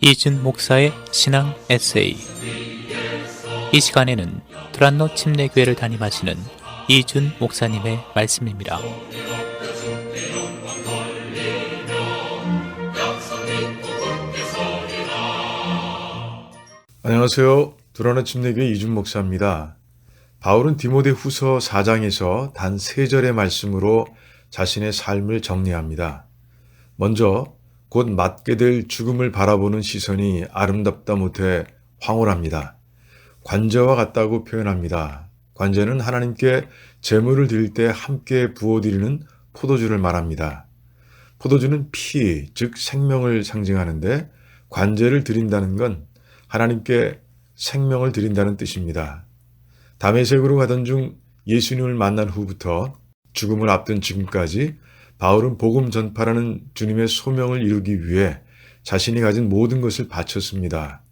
이준 목사의 신앙 에세이. 이 시간에는 두란노 침례교회를 담임하시는 이준 목사님의 말씀입니다. 안녕하세요. 두란노 침례교회 이준 목사입니다. 바울은 디모데후서 4장에서 단 3절의 말씀으로 자신의 삶을 정리합니다. 먼저 곧 맞게 될 죽음을 바라보는 시선이 아름답다 못해 황홀합니다. 관제와 같다고 표현합니다. 관제는 하나님께 제물을 드릴 때 함께 부어드리는 포도주를 말합니다. 포도주는 피, 즉 생명을 상징하는데 관제를 드린다는 건 하나님께 생명을 드린다는 뜻입니다. 다메섹으로 가던 중 예수님을 만난 후부터 죽음을 앞둔 지금까지 바울은 복음 전파라는 주님의 소명을 이루기 위해 자신이 가진 모든 것을 바쳤습니다.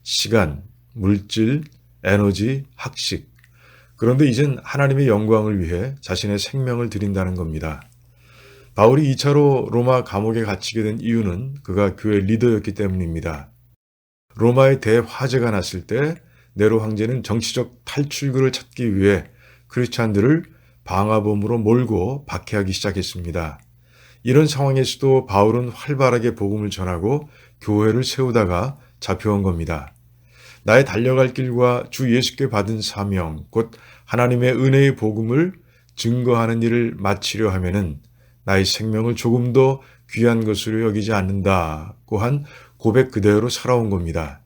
시간, 물질, 에너지, 학식. 그런데 이젠 하나님의 영광을 위해 자신의 생명을 드린다는 겁니다. 바울이 2차로 로마 감옥에 갇히게 된 이유는 그가 교회 리더였기 때문입니다. 로마의 대화재가 났을 때 네로 황제는 정치적 탈출구를 찾기 위해 크리스찬들을 방화범으로 몰고 박해하기 시작했습니다. 이런 상황에서도 바울은 활발하게 복음을 전하고 교회를 세우다가 잡혀온 겁니다. 나의 달려갈 길과 주 예수께 받은 사명, 곧 하나님의 은혜의 복음을 증거하는 일을 마치려 하면은 나의 생명을 조금 더 귀한 것으로 여기지 않는다고 한 고백 그대로 살아온 겁니다.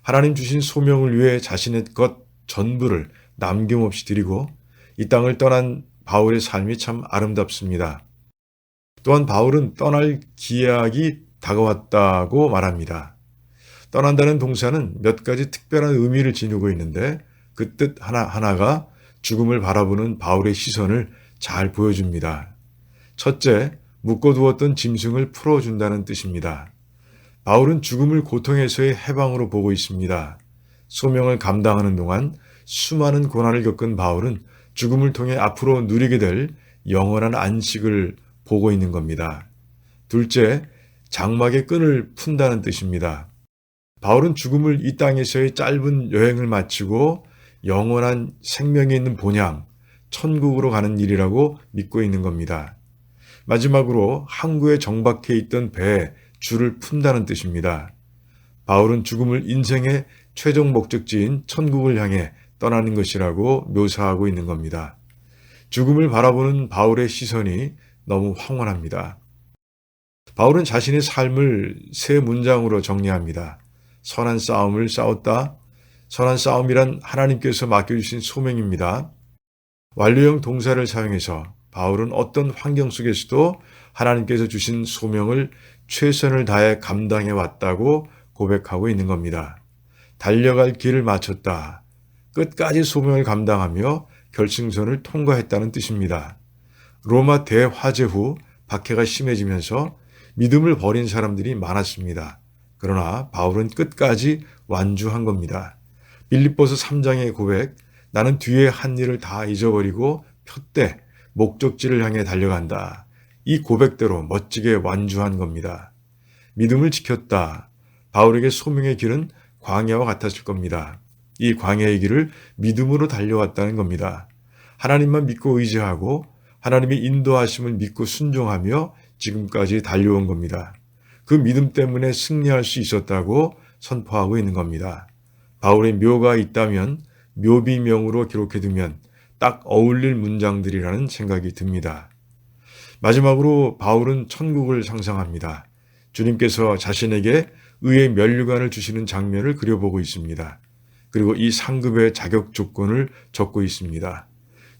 하나님 주신 소명을 위해 자신의 것 전부를 남김없이 드리고 이 땅을 떠난 바울의 삶이 참 아름답습니다. 또한 바울은 떠날 기약이 다가왔다고 말합니다. 떠난다는 동사는 몇 가지 특별한 의미를 지니고 있는데 그 뜻 하나하나가 죽음을 바라보는 바울의 시선을 잘 보여줍니다. 첫째, 묶어두었던 짐승을 풀어준다는 뜻입니다. 바울은 죽음을 고통에서의 해방으로 보고 있습니다. 소명을 감당하는 동안 수많은 고난을 겪은 바울은 죽음을 통해 앞으로 누리게 될 영원한 안식을 보고 있는 겁니다. 둘째, 장막의 끈을 푼다는 뜻입니다. 바울은 죽음을 이 땅에서의 짧은 여행을 마치고 영원한 생명이 있는 본향, 천국으로 가는 일이라고 믿고 있는 겁니다. 마지막으로 항구에 정박해 있던 배에 줄을 푼다는 뜻입니다. 바울은 죽음을 인생의 최종 목적지인 천국을 향해 떠나는 것이라고 묘사하고 있는 겁니다. 죽음을 바라보는 바울의 시선이 너무 황홀합니다. 바울은 자신의 삶을 세 문장으로 정리합니다. 선한 싸움을 싸웠다. 선한 싸움이란 하나님께서 맡겨주신 소명입니다. 완료형 동사를 사용해서 바울은 어떤 환경 속에서도 하나님께서 주신 소명을 최선을 다해 감당해 왔다고 고백하고 있는 겁니다. 달려갈 길을 마쳤다. 끝까지 소명을 감당하며 결승선을 통과했다는 뜻입니다. 로마 대화재 후 박해가 심해지면서 믿음을 버린 사람들이 많았습니다. 그러나 바울은 끝까지 완주한 겁니다. 빌립보서 3장의 고백, 나는 뒤에 한 일을 다 잊어버리고 푯대 목적지를 향해 달려간다. 이 고백대로 멋지게 완주한 겁니다. 믿음을 지켰다. 바울에게 소명의 길은 광야와 같았을 겁니다. 이 광야의 길을 믿음으로 달려왔다는 겁니다. 하나님만 믿고 의지하고 하나님의 인도하심을 믿고 순종하며 지금까지 달려온 겁니다. 그 믿음 때문에 승리할 수 있었다고 선포하고 있는 겁니다. 바울의 묘가 있다면 묘비명으로 기록해두면 딱 어울릴 문장들이라는 생각이 듭니다. 마지막으로 바울은 천국을 상상합니다. 주님께서 자신에게 의의 면류관을 주시는 장면을 그려보고 있습니다. 그리고 이 상급의 자격 조건을 적고 있습니다.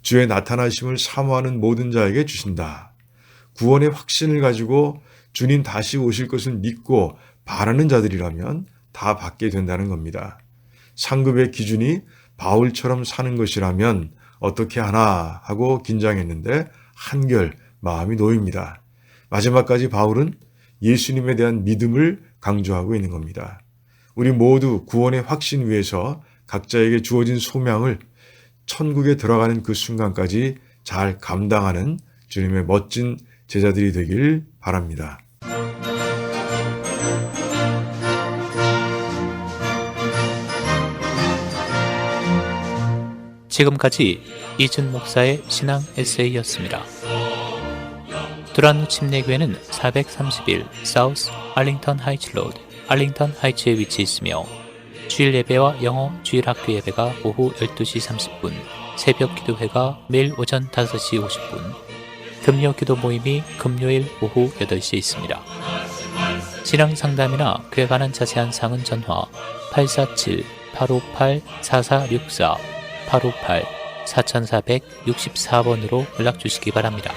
주의 나타나심을 사모하는 모든 자에게 주신다. 구원의 확신을 가지고 주님 다시 오실 것을 믿고 바라는 자들이라면 다 받게 된다는 겁니다. 상급의 기준이 바울처럼 사는 것이라면 어떻게 하나 하고 긴장했는데 한결 마음이 놓입니다. 마지막까지 바울은 예수님에 대한 믿음을 강조하고 있는 겁니다. 우리 모두 구원의 확신 위에서 각자에게 주어진 소명을 천국에 들어가는 그 순간까지 잘 감당하는 주님의 멋진 제자들이 되길 바랍니다. 지금까지 이준 목사의 신앙 에세이였습니다. 두란노 침례교회는 431 사우스 알링턴 하이츠 로드, 알링턴 하이츠에 위치해 있으며 주일 예배와 영어 주일 학교 예배가 오후 12시 30분, 새벽 기도회가 매일 오전 5시 50분, 금요 기도 모임이 금요일 오후 8시에 있습니다. 신앙 상담이나 그에 관한 자세한 사항은 전화 847-858-4464, 858-4464번으로 연락 주시기 바랍니다.